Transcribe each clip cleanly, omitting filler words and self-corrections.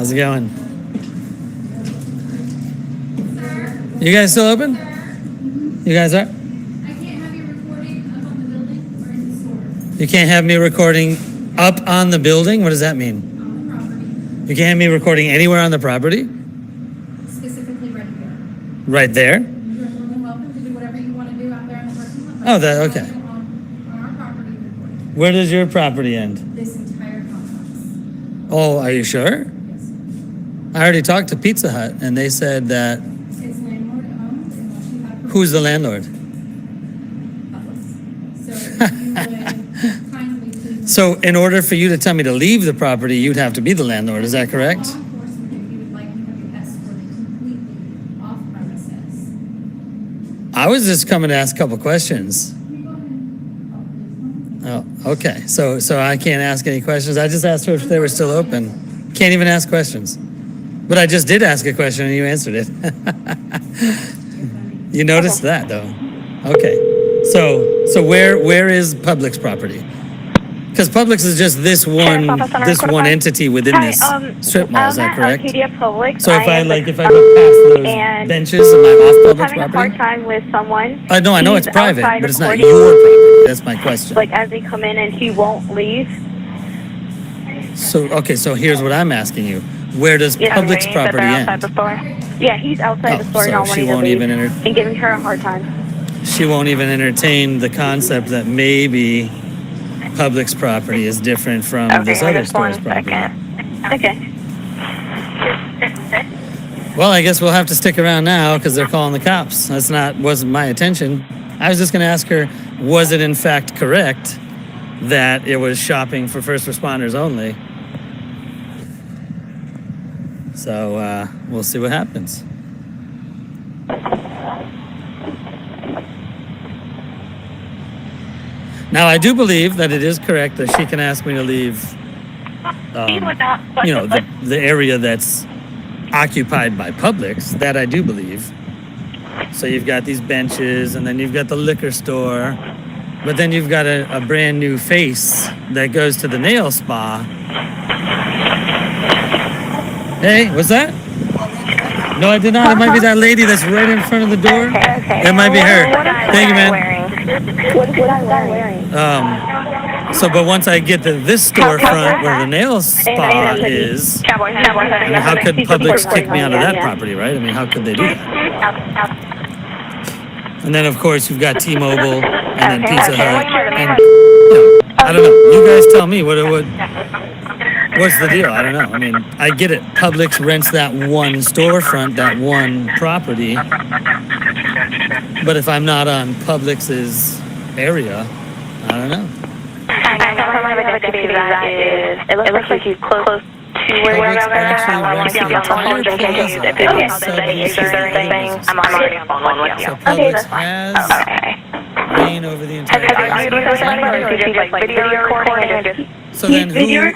How's it going? You guys still open? You guys are? I can't have you recording up on the building or in the store. You can't have me recording up on the building? What does that mean? On the property. You can't have me recording anywhere on the property? Specifically right here. Right there? You're more than welcome to do whatever you want to do out there in the parking lot. Oh, that okay. On our property recording. Where does your property end? This entire complex. Oh, are you sure? Yes. I already talked to Pizza Hut, and they said that. It's landlord owned unless you have. Who's the landlord? Publix. So if you would kindly please. So, in order for you to tell me to leave the property, you'd have to be the landlord. Is that correct? Law enforcement, if you would like to have your escorted completely off premises. I was just coming to ask a couple questions. You go ahead. Oh, okay. So I can't ask any questions. I just asked if they were still open. Can't even ask questions. But I just did ask a question and you answered it. You noticed that though. Okay. So where is Publix property? Because Publix is just this one entity within this strip mall. Is that correct? Arcadia Publix. So if I go past those benches, am I off Publix having a hard property? time with someone. No, I know He's it's private, outside but it's not recording, your property. That's my question. Like as they come in and he won't leave. So here's what I'm asking you. Where does Publix property end? Yeah, he's outside the store, so not she wanting to won't leave, even and giving her a hard time. She won't even entertain the concept that maybe Publix property is different from this other store's property. Okay. Well, I guess we'll have to stick around now because they're calling the cops. Wasn't my intention. I was just going to ask her, was it in fact correct that it was shopping for first responders only? So we'll see what happens. Now, I do believe that it is correct that she can ask me to leave, the area that's occupied by Publix. That I do believe. So you've got these benches, and then you've got the liquor store, but then you've got a brand new face that goes to the nail spa. Hey, what's that? No, I did not. It might be that lady that's right in front of the door. Okay. It might be her. Thank you, man. What is that wearing? But once I get to this storefront where the nail spa is, how could Publix kick me out of that property, right? I mean, how could they do that? And then, of course, you've got T-Mobile and then Pizza Hut. And, I don't know. You guys tell me what's the deal? I don't know. I mean, I get it. Publix rents that one storefront, that one property. But if I'm not on Publix's area, I don't know. It looks like he's close to where Publix actually rents the entire plaza I'm already on phone with you. So Publix has reign over the entire plaza. So then who in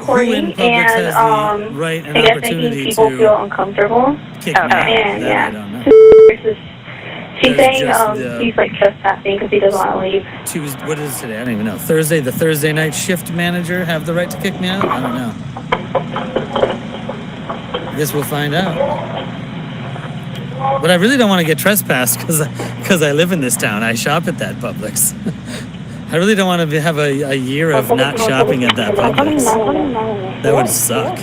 Publix has the right and opportunity people to feel uncomfortable. kick me out? And That I don't know. She's There's saying just he's like trespassing because he doesn't want to leave. What is it today? I don't even know. Thursday, the Thursday night shift manager have the right to kick me out? I don't know. I guess we'll find out. But I really don't want to get trespassed because I live in this town. I shop at that Publix. I really don't want to have a year of not shopping at that Publix. That would suck.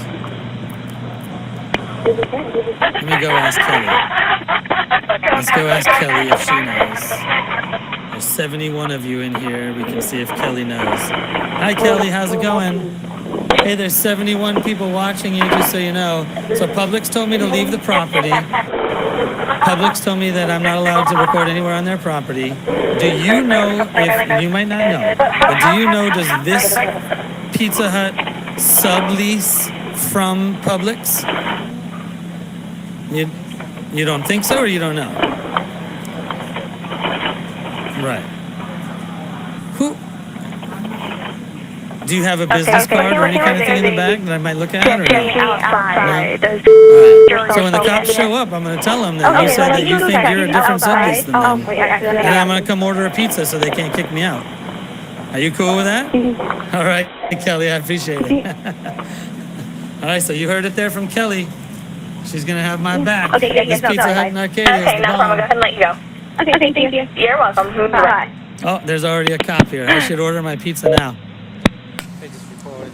Let me go ask Kelly. Let's go ask Kelly if she knows. There's 71 of you in here. We can see if Kelly knows. Hi, Kelly. How's it going? Hey, there's 71 people watching you, just so you know. So Publix told me to leave the property. Publix told me that I'm not allowed to record anywhere on their property. Do you know, if you might not know, but do you know, does this Pizza Hut sublease from Publix? You don't think so, or you don't know? Right. Who? Do you have a business card or any kind of thing in the bag that I might look at, or no? Outside. Right. So when the cops show up, I'm going to tell them that you said that you think you're a different sublease than them. And I'm going to come order a pizza so they can't kick me out. Are you cool with that? All right, Kelly, I appreciate it. All right, so you heard it there from Kelly. She's gonna have my back. Okay, yeah, This no, Pizza Hut in Arcadia is Okay, the no problem. I'll go bomb. ahead and let you go. Okay, thank you. You're welcome. Bye. Oh, there's already a cop here. I should order my pizza now. They just record.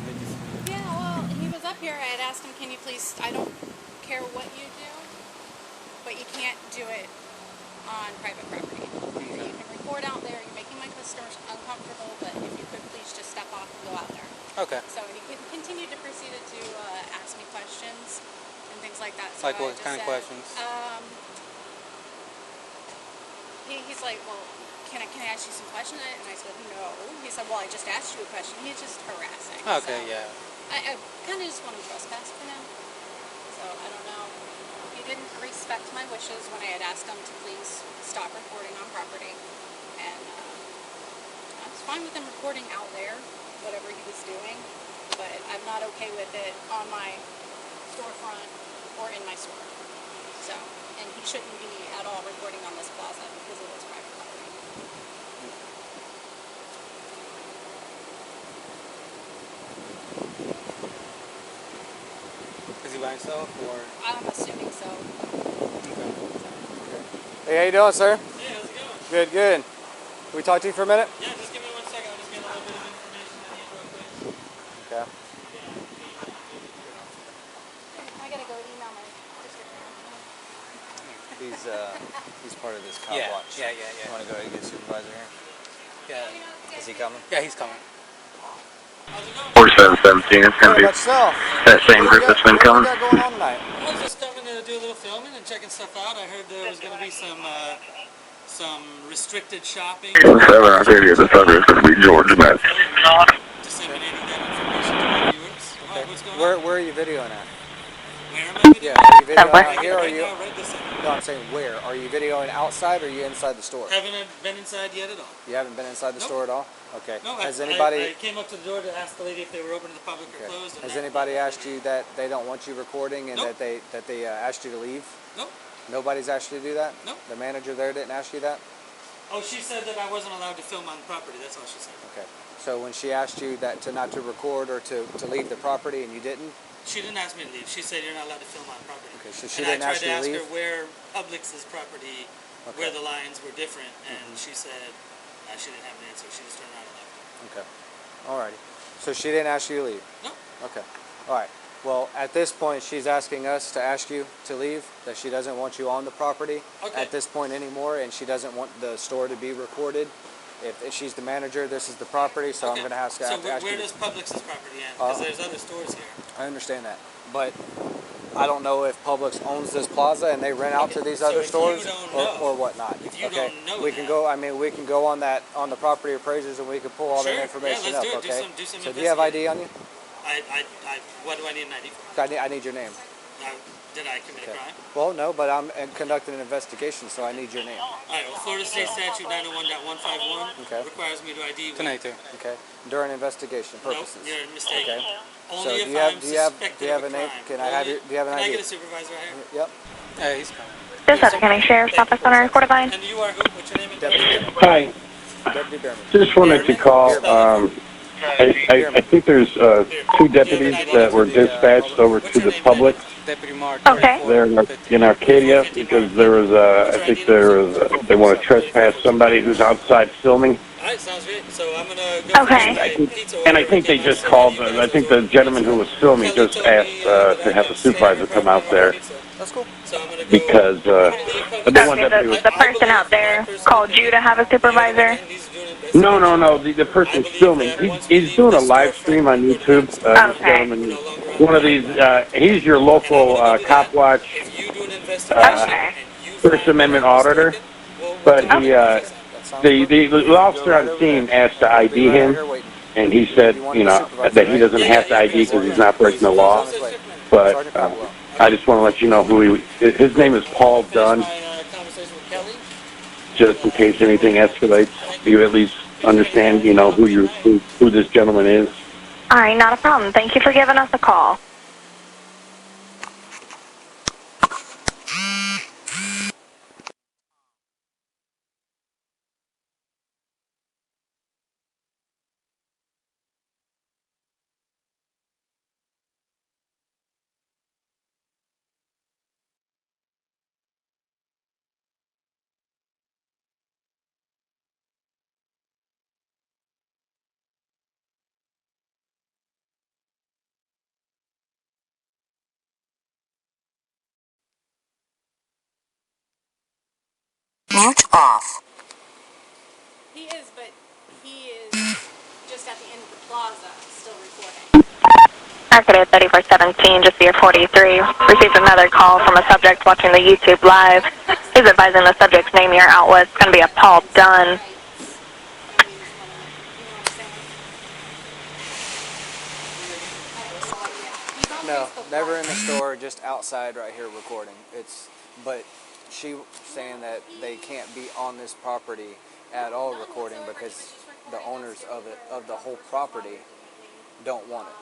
Yeah, well, he was up here. I had asked him, can you please, I don't care what you do, but you can't do it on private property. So you can record out there, you're making my customers uncomfortable, but if you could please just step off and go out there. Okay. So he continued to proceed to ask me questions and things like that. So Like I what just kind of said, questions? He's like, well, can I ask you some questions? And I said, no. He said, well, I just asked you a question. He's just harassing. Okay, So yeah. I kind of just want to trespass for now. So I don't know. He didn't respect my wishes when I had asked him to please stop recording on property. And I was fine with him recording out there, whatever he was doing. But I'm not okay with it on my storefront or in my store. So, and he shouldn't be at all recording on this plaza because it is private property. Is he by himself or? I'm assuming so. Hey, how you doing, sir? Hey, how's it going? Good, good. Can we talk to you for a minute? Yeah, just give me 1 second. I'm just getting a little bit of information I need real quick. Okay. I gotta go email my district manager. He's part of this cop Yeah, watch. yeah. You want to go ahead and get Supervisor here? Yeah. Is he coming? Yeah, he's coming. 4717, it's going to Hey, be about yourself. that same group that's been coming. What do you got going on tonight? I was just coming to do a little filming and checking stuff out. I heard there was going to be some restricted shopping. 7 Arcadia, the subject is going to be George Metz. Disseminating that information to our viewers. Alright, what's going on? Where are you videoing at? Where am I? Yeah, are you videoing Somewhere. out here or are Right you? now, right this second. No, I'm saying where. Are you videoing outside or are you inside the store? Haven't been inside yet at all. You haven't been inside the Nope. store at all? Okay. No, Has I anybody came up to the door to ask the lady if they were open to the public or okay. closed. And Has that- anybody asked you that they don't want you recording and Nope. that they asked you to leave? Nope. Nobody's asked you to do that? Nope. The manager there didn't ask you that? Oh, she said that I wasn't allowed to film on property. That's all she said. Okay. So when she asked you that not to record or to leave the property and you didn't? She didn't ask me to leave. She said you're not allowed to film on property. Okay, so she and didn't I ask tried you to to ask leave? her where Publix's property, Okay. where the lines were different, and she said she didn't have an answer. She just turned around and left. Okay. Alrighty. So she didn't ask you to leave? No. Okay. Alright. Well, at this point, she's asking us to ask you to leave, that she doesn't want you on the property Okay. at this point anymore, and she doesn't want the store to be recorded. If she's the manager, this is the property, so Okay. I'm going to have to So ask where you. does Publix's property end? Because there's other stores here. I understand that, but I don't know if Publix owns this plaza and they rent out to these other if you stores don't or, know- or whatnot. if you okay, don't know we can that- go. I mean, we can go on that on the property appraisers and we can pull all Sure. that information Yeah, let's up. do it. Do Okay. some So do you have ID on you? What do I need an ID for? I need your name. Did I commit a Okay. crime? Well, no, but I'm conducting an investigation, so I need your name. All right. Well, Florida State Statute 901.151 Okay. requires me to ID. Tonight too. Okay. During investigation Nope, purposes. you're mistaken. Okay. Only So if do you have I'm do you have suspected do you have of a name? crime. Can I have Only- your do you have an Can I ID? get a supervisor right here? Yep. Yeah, he's coming. Desoto County Sheriff's Office on a recorded line. And you are who? What's your name? and Deputy, Hi, Deputy Behrman. just wanted to call. I think there's two deputies that were dispatched over to the Publix Deputy Mark. Okay. there in Arcadia because there was I think they want to trespass somebody who's outside filming. All right, sounds great. So I'm gonna go Okay. for this pizza And I order, think they get just my called. stuff. I think the gentleman who was filming just asked to have the supervisor come out there That's cool. So I'm gonna go. because the one Okay, deputy was. the person out there called you to have a supervisor? No. The person's filming. He's doing a live stream on YouTube. This Okay. gentleman, one of these. He's your local cop watch If you do an investigation Okay. and you First find Amendment that I'm auditor, mistaken, but we'll- he That sounds good. the officer on the scene asked to ID Be right him, here waiting. and he said, that he doesn't have to ID because he's not breaking the law. But Sergeant Caldwell. I just want to let you know who his name is Paul Dunn. my conversation with Kelly. Just in case anything escalates, you at least understand, who this gentleman is. All right, not a problem. Thank you for giving us a call. off. He is, but he is just at the end of the plaza, still recording. Arcadia 3417, just year 43. Received another call from a subject watching the YouTube live. He's advising the subject's name your outlet's going to be a Paul Dunn. No, never in the store, just outside right here recording. But she saying that they can't be on this property at all recording because the owners of the whole property don't want it.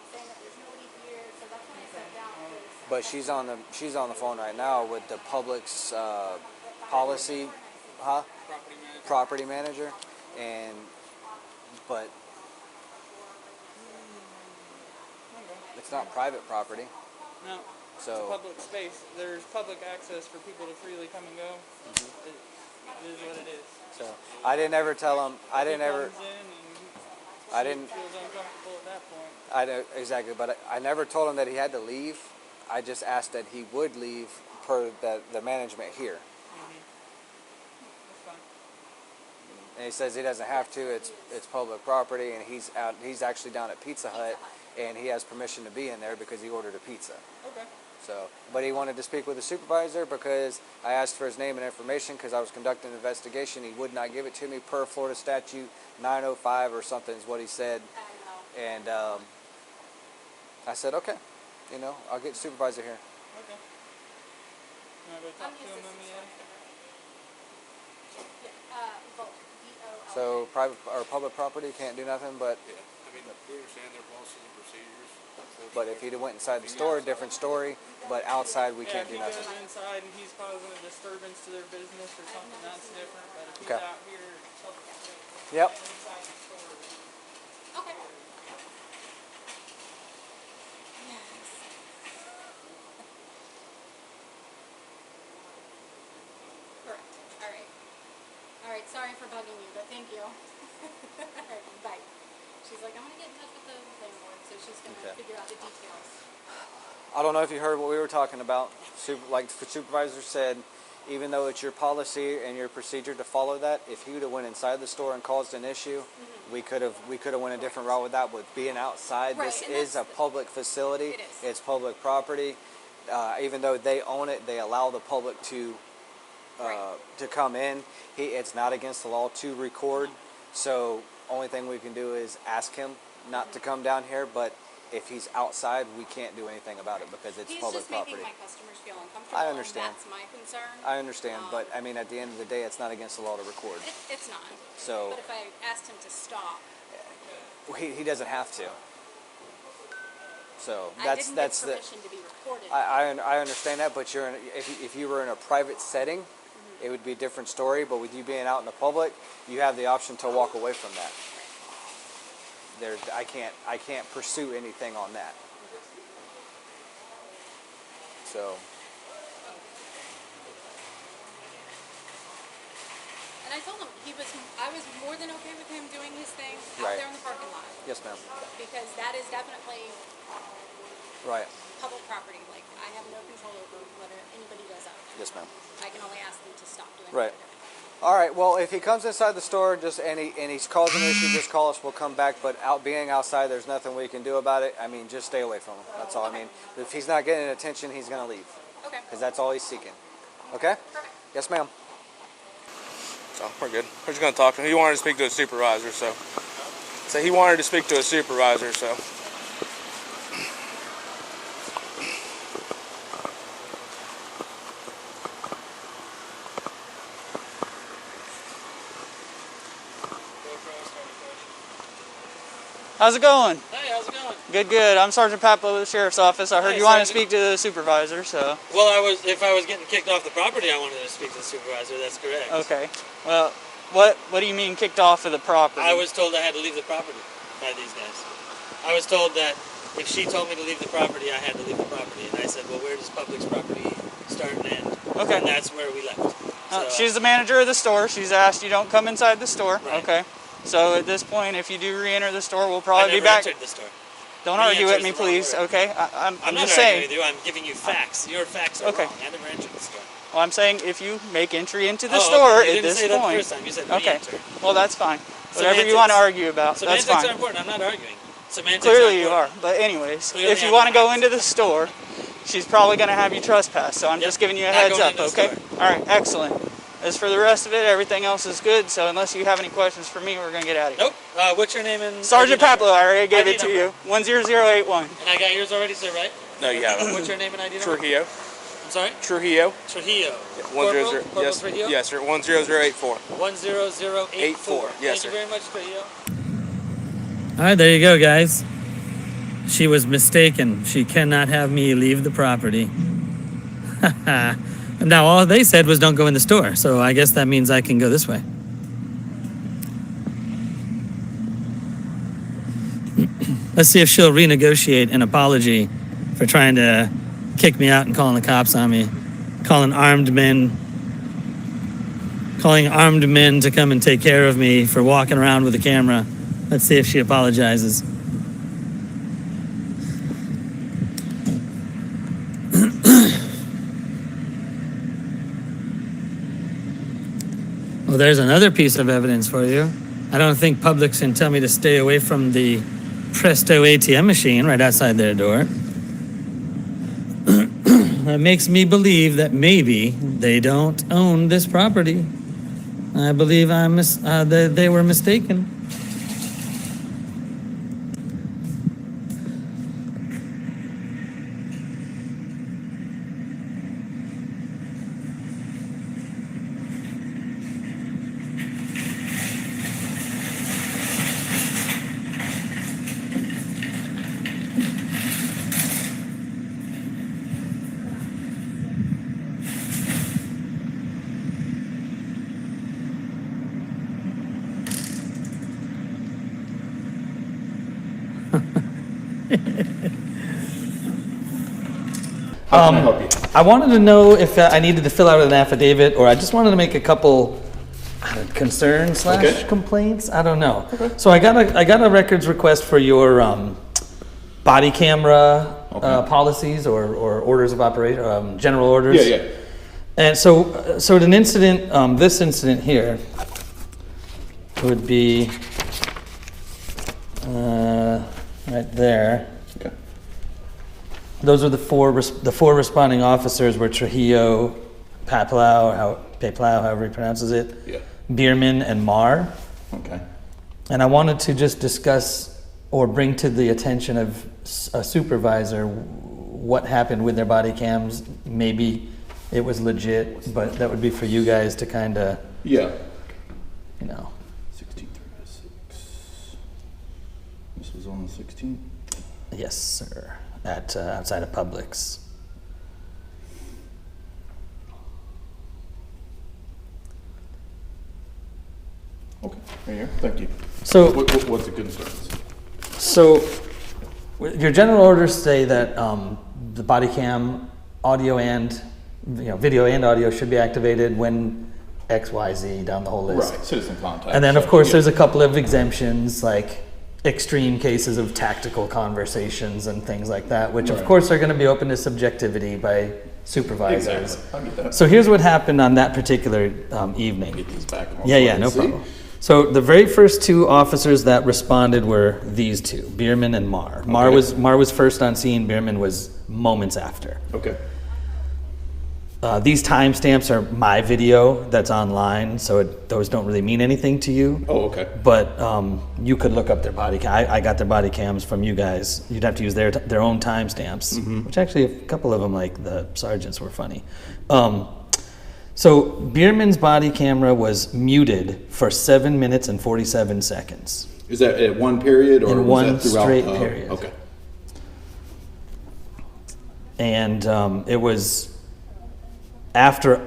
But she's on the phone right now with the Publix policy, property manager, but it's not private property. No. So it's a public space. There's public access for people to freely come and go. It is what it is. So I didn't ever tell him. I didn't Feels uncomfortable at that point. I know exactly, but I never told him that he had to leave. I just asked that he would leave per the management here. That's fine. And he says he doesn't have to. It's public property, and he's out. He's actually down at Pizza Hut, and he has permission to be in there because he ordered a pizza. Okay. So, but he wanted to speak with the supervisor because I asked for his name and information because I was conducting an investigation. He would not give it to me per Florida statute 905 or something is what he said. And I said, okay, I'll get the supervisor here. Okay. You want to go talk to him in the end? So private or public property can't do nothing, but Yeah, I mean, we understand their policies and procedures. but if he'd have went inside the store, different story. But outside, we can't do if nothing. he goes inside and he's causing a disturbance to their business or something, that's different. But if he's Okay. out here, Yep. inside the store. Okay. Correct. All right, sorry for bugging you, but thank you. All right, bye. She's like, I'm going to get in touch with the landlord, so she's going to figure out the details. I don't know if you heard what we were talking about. Like the supervisor said, even though it's your policy and your procedure to follow that, if he would have went inside the store and caused an issue, we could have went a different route with that. With being outside, Right, this and is a that's public facility. It is. It's public property. Even though they own it, they allow the public to come in. It's not against the law to record. So only thing we can do is ask him not to come down here. But if he's outside, we can't do anything about it because it's public property. He's just making my customers feel uncomfortable. I understand. And that's my concern. I understand, but I mean, at the end of the day, it's not against the law to record. It's not. So But if I asked him to stop, he doesn't have to. So I didn't that's give permission to be recorded. I understand that, but if you were in a private setting, it would be a different story. But with you being out in the public, you have the option to walk away from that. I can't pursue anything on that. So. And I told him I was more than okay with him doing his thing out Right. there in the parking lot. Yes, ma'am. Because that is definitely Right. public property. Like, I have no control over what anybody does out there. Yes, ma'am. I can only ask them to stop doing Right. what they're doing. All right. Well, if he comes inside the store, and he's causing an issue, just call us. We'll come back. But being outside, there's nothing we can do about it. I mean, just stay away from him. That's all. I mean, if he's not getting attention, he's gonna leave. Okay. Because that's all he's seeking. Okay. Perfect. Yes, ma'am. So we're good. We're just gonna talk to him. He wanted to speak to a supervisor, so he wanted to speak to a supervisor, so. How's it going? Hey, how's it going? Good, good. I'm Sergeant Paplo with the Sheriff's Office. I heard Hey, you wanted to Sergeant. speak to the supervisor, so. Well, if I was getting kicked off the property, I wanted to speak to the supervisor. That's correct. Okay. Well, what do you mean kicked off of the property? I was told I had to leave the property by these guys. I was told that if she told me to leave the property, I had to leave the property. And I said, well, where does Publix property start and end? Okay. And that's where we left. So, She's the manager of the store. She's asked you don't come inside the store. Right. Okay. So at this point, if you do re-enter the store, we'll I probably never be back. entered the store. Don't argue with me, Re-enter's the wrong please. word. Okay. I'm I'm not just arguing saying. with you. I'm giving you facts. Your facts are Okay. wrong. I never entered the store. Well, I'm saying if you make entry into the Oh, store okay. You at didn't this say that the point. first time. You said Okay. re-enter. Well, that's fine. Whatever you want to argue about, that's Semantics fine. are important. I'm not arguing. Semantics Clearly are you are. important. But anyways, Clearly if you I'm want to go not. into the store, she's probably going to have you trespass. So I'm just giving you a Not heads going up, into the okay? store. All right, excellent. As for the rest of it, everything else is good. So unless you have any questions for me, we're going to get out of here. Nope. What's your name and Sergeant ID number? Paplo, I already gave ID it to number. you. 10081. And I got yours already, sir, right? No, you haven't. What's your name and ID number? Trujillo. I'm sorry? Trujillo. Trujillo. 100. Corporal Yes, Trujillo? yes, sir. 10084. 10084. Yes, Thank you sir. very much, Trujillo. All right, there you go, guys. She was mistaken. She cannot have me leave the property. Now, all they said was don't go in the store, so I guess that means I can go this way. Let's see if she'll renegotiate an apology for trying to kick me out and calling the cops on me. Calling armed men to come and take care of me for walking around with a camera. Let's see if she apologizes. Well, there's another piece of evidence for you. I don't think Publix can tell me to stay away from the Presto ATM machine right outside their door. That makes me believe that maybe they don't own this property. I believe they were mistaken. How can I help you? I wanted to know if I needed to fill out an affidavit, or I just wanted to make a couple concerns / Okay. complaints. I don't know. So I got a records request for your body camera policies or orders of operation, general orders. Yeah, yeah. And so an incident, this incident here would be right there. Okay. Those are the four responding officers were Trujillo, Paplau, however he pronounces it, Yeah. Bierman, and Marr. Okay. And I wanted to just discuss or bring to the attention of a supervisor what happened with their body cams. Maybe it was legit, but that would be for you guys to kind of, Yeah. you know. 16:36. This was on the 16th. Yes, sir. At outside of Publix. Okay. Right here. Thank you. So What's the concerns? So, your general orders say that the body cam audio and video and audio should be activated when X, Y, Z down the whole list. Right. Citizen contact. And then, of so, course, yeah. there's a couple of exemptions, like extreme cases of tactical conversations and things like that, which of Right. course are going to be open to subjectivity by supervisors. Exactly. I get that. So here's what happened on that particular evening. Get these back on. Yeah, no problem. So the very first two officers that responded were these two, Bierman and Marr. Marr was first on scene. Bierman was moments after. Okay. These timestamps are my video that's online, so those don't really mean anything to you. Oh, okay. But you could look up their body cam. I got their body cams from you guys. You'd have to use their own timestamps, which actually a couple of them, like the sergeants, were funny. So Bierman's body camera was muted for 7 minutes and 47 seconds. Is that at one period or In was one that throughout? straight period. Okay. And it was after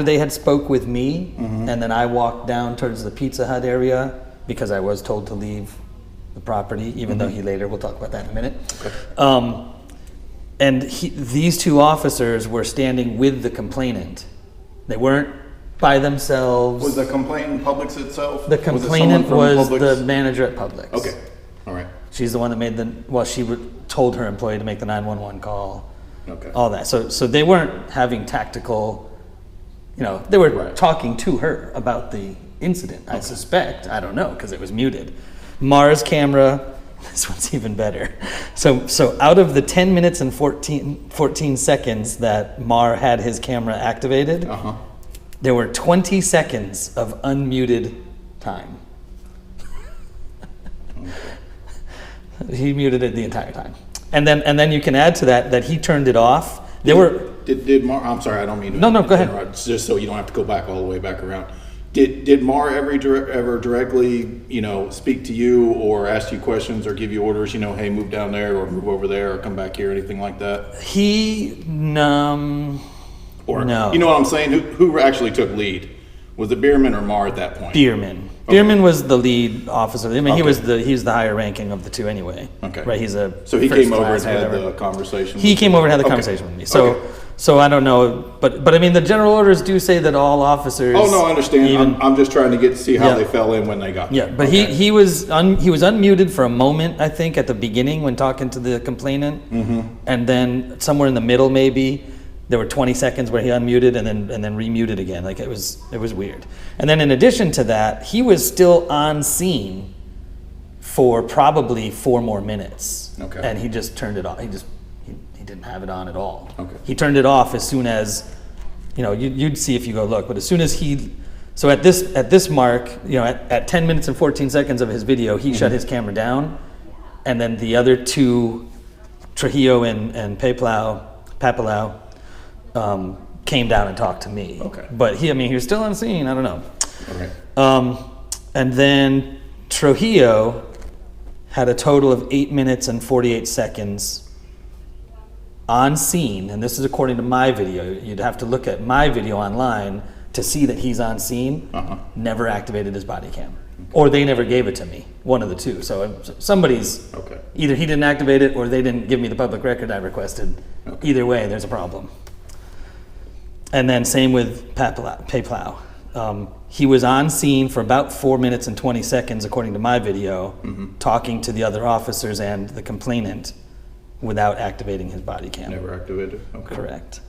they had spoke with me, and then I walked down towards the Pizza Hut area because I was told to leave the property, even though he later, we'll talk about that in a minute. Okay. And these two officers were standing with the complainant. They weren't by themselves. Was the complainant Publix itself? The complainant was Publix? the manager at Publix. Okay. All right. She's the one that made she told her employee to make the 911 call. Okay. All that. So they weren't having tactical You know, they were Right. talking to her about the incident, I suspect. I don't know, because it was muted. Mar's camera, this one's even better. So out of the 10 minutes and 14 seconds that Mar had his camera activated, there were 20 seconds of unmuted time. He muted it the entire time. And then you can add to that he turned it off. Did Mar, I'm sorry, I don't mean to. No, go ahead. interrupt, just so you don't have to go back all the way back around. Did Mar ever directly, speak to you or ask you questions or give you orders, hey, move down there or move over there or come back here, anything like that? Or, no. You know what I'm saying? Who actually took lead? Was it Bierman or Mar at that point? Bierman. Okay. Bierman was the lead officer. I mean, Okay. he's the higher ranking of the two anyway. Okay. Right, So he first came over and class, had whatever. the conversation. He with came you? over and had the Okay. conversation with me. So, Okay. so I don't know, but I mean, the general orders do say that all officers. Oh, no, I understand. even- I'm just trying to see how Yeah. they fell in when they got Yeah, there. but Okay. he was unmuted for a moment, I think, at the beginning when talking to the complainant, and then somewhere in the middle maybe there were 20 seconds where he unmuted and then remuted again. Like it was weird. And then in addition to that, he was still on scene for probably 4 more minutes. Okay. And he just turned it off. He didn't have it on at all. Okay. He turned it off as soon as, you'd see if you go look, but as soon as so at this mark, at 10 minutes and 14 seconds of his video, he shut his camera down, and then the other two, Trujillo and Papalau, came down and talked to me. Okay. But he was still on scene. I don't know. Okay. And then Trujillo had a total of 8 minutes and 48 seconds on scene, and this is according to my video. You'd have to look at my video online to see that he's on scene. Never activated his body cam, or they never gave it to me. One of the two. So somebody's Okay. either he didn't activate it or they didn't give me the public record I requested. Okay. Either way, there's a problem. And then same with Papalau. He was on scene for about 4 minutes and 20 seconds, according to my video, talking to the other officers and the complainant without activating his body cam. Never activated? Okay. Correct.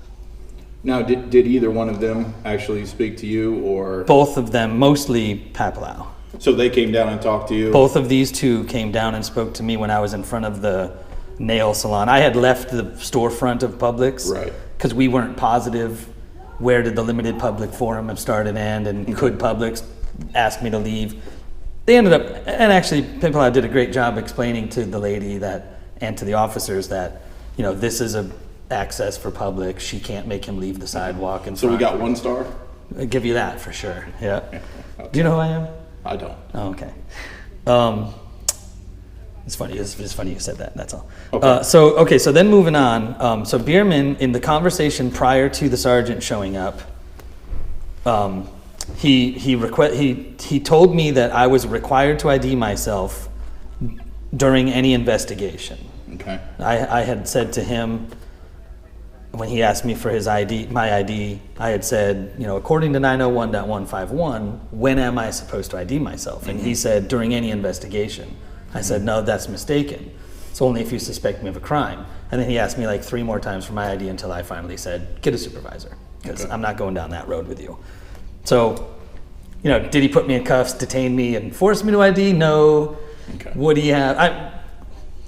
Now, did either one of them actually speak to you, or? Both of them, mostly Papalau. So they came down and talked to you? Both of these two came down and spoke to me when I was in front of the nail salon. I had left the storefront of Publix. Right. Because we weren't positive where did the limited public forum have start and end, and could Publix ask me to leave. They ended up, and actually Papalau did a great job explaining to the lady and to the officers that, this is a access for Publix. She can't make him leave the sidewalk. And So we got 1 star? I'll give you that for sure. Yeah. Do you know who I am? I don't. Oh, okay. It's funny. It's funny you said that. That's all. Okay. So then moving on. So Bierman, in the conversation prior to the sergeant showing up, he told me that I was required to ID myself during any investigation. Okay. I had said to him, when he asked me for my ID, I had said, according to 901.151, when am I supposed to ID myself? And he said, during any investigation. I said, no, that's mistaken. It's only if you suspect me of a crime. And then he asked me like 3 more times for my ID until I finally said, get a supervisor, because I'm not going down that road with you. So, did he put me in cuffs, detain me, and force me to ID? No. Okay. Would he have?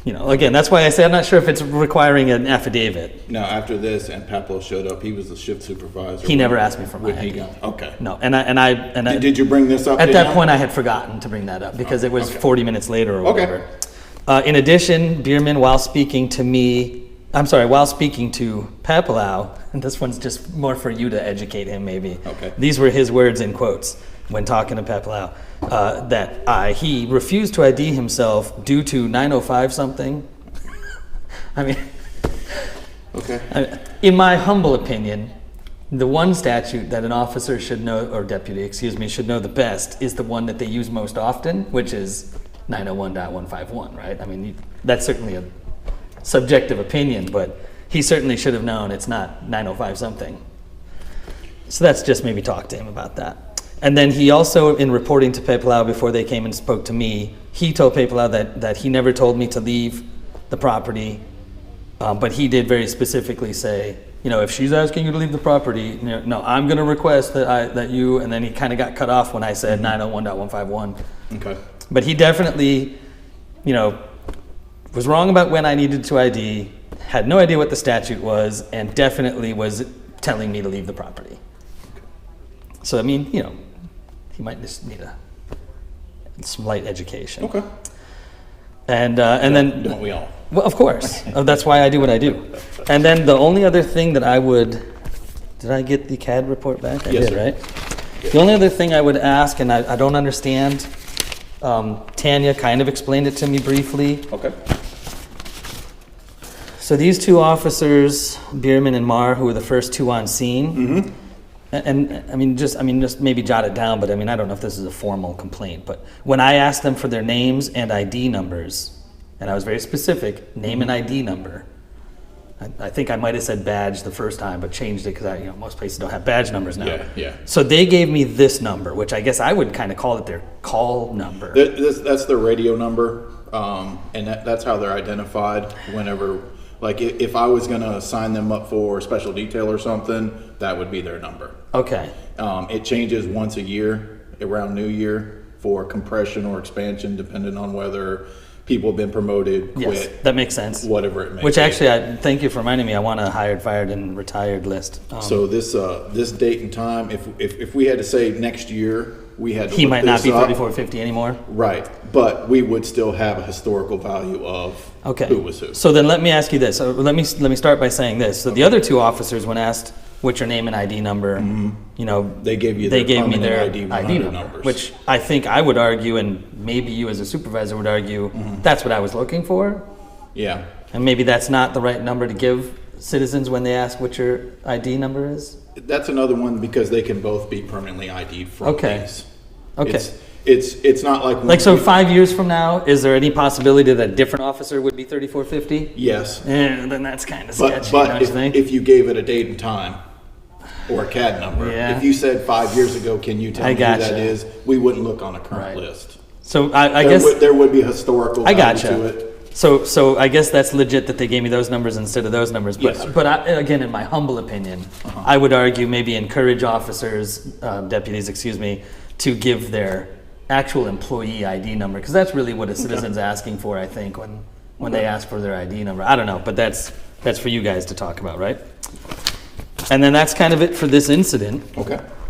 Again, that's why I say I'm not sure if it's requiring an affidavit. Now, after this, and Pablo showed up, he was the shift supervisor. He never asked me for my When he ID. got- Okay. No, and I Did you bring this up at to that him? point I had forgotten to bring that up because it was Okay. 40 minutes later or Okay. whatever. In addition, Bierman, while speaking to Papalau, and this one's just more for you to educate him maybe. Okay. These were his words in quotes when talking to Papalau, that he refused to ID himself due to 905 something. Okay. In my humble opinion, the one statute that an officer should know, or deputy, should know the best is the one that they use most often, which is 901.151, right? That's certainly a subjective opinion, but he certainly should have known it's not 905 something. So that's just maybe talk to him about that. And then he also, in reporting to Papalau before they came and spoke to me, he told Papalau that he never told me to leave the property, but he did very specifically say if she's asking you to leave the property, no, I'm going to request that you, and then he kind of got cut off when I said 901.151. Okay. But he definitely, was wrong about when I needed to ID, had no idea what the statute was, and definitely was telling me to leave the property. So, I mean, he might just need some light education. Okay. And then... Don't we all? Well, of course. That's why I do what I do. And then the only other thing that I would... Did I get the CAD report back? I Yes, did, sir. right? The only other thing I would ask, and I don't understand, Tanya kind of explained it to me briefly. Okay. So these two officers, Bierman and Marr, who were the first two on scene, and I mean, just maybe jot it down, but I mean, I don't know if this is a formal complaint, but when I asked them for their names and ID numbers, and I was very specific, name and ID number, I think I might have said badge the first time, but changed it because most places don't have badge numbers now. Yeah. So they gave me this number, which I guess I would kind of call it their call number. That's their radio number, and that's how they're identified whenever, like if I was gonna sign them up for special detail or something, that would be their number. Okay. It changes once a year, around New Year, for compression or expansion, depending on whether people have been promoted, quit. Yes, that makes sense. Whatever it may Which be. actually, thank you for reminding me, I want a hired, fired, and retired list. So this date and time, if we had to say next year, we had to He look might not this be up. 3450 anymore. Right, but we would still have a historical value of Okay. who was who. So then let me ask you this. So let me start by saying this. So the other two officers, when asked what's your name and ID number, They gave you they their gave me permanent their ID ID 100 number, numbers. which I think I would argue, and maybe you as a supervisor would argue, that's what I was looking for. Yeah, And maybe that's not the right number to give citizens when they ask what your ID number is. that's another one because they can both be permanently ID'd from Okay. these. Okay. It's not like. Like, so 5 years from now, is there any possibility that a different officer would be 3450? Yes, Yeah, then that's kind of but sketchy, don't you but think? if you gave it a date and time or a CAD number, Yeah. if you said 5 years ago, can you tell I me who that gotcha. is? We wouldn't look on a current Right. list. So I There guess, there would be historical I value gotcha. to it. so I guess that's legit that they gave me those numbers instead of those numbers. But, Yes, sir. but again, in my humble opinion, I would argue maybe encourage officers, deputies, excuse me, to give their actual employee ID number, because that's really what a citizen's asking for, I think, when they ask for their ID number. I don't know, but that's for you guys to talk about, right? And then that's kind of it for this incident. Okay.